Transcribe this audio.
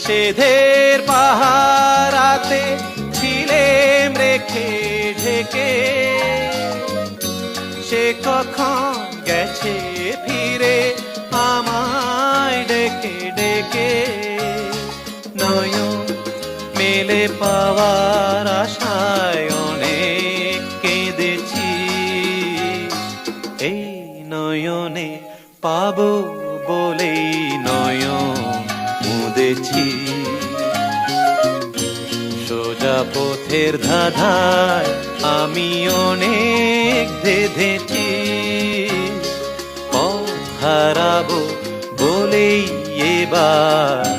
নিষেধের পাহারাতে ছিলেম রেখে ঢেকে, সে কখন গেছে ফিরে আমায় ডেকে ডেকে। নয়ন মেলে পাওয়ার আশায় অনেক কেঁদেছি, এই নয়নে পাবো বলেই নয়ন মুদেছি। সোজা পথের ধাঁধায় আমি অনেক ধেঁধেছি, পথ হারাবো বলেই এবার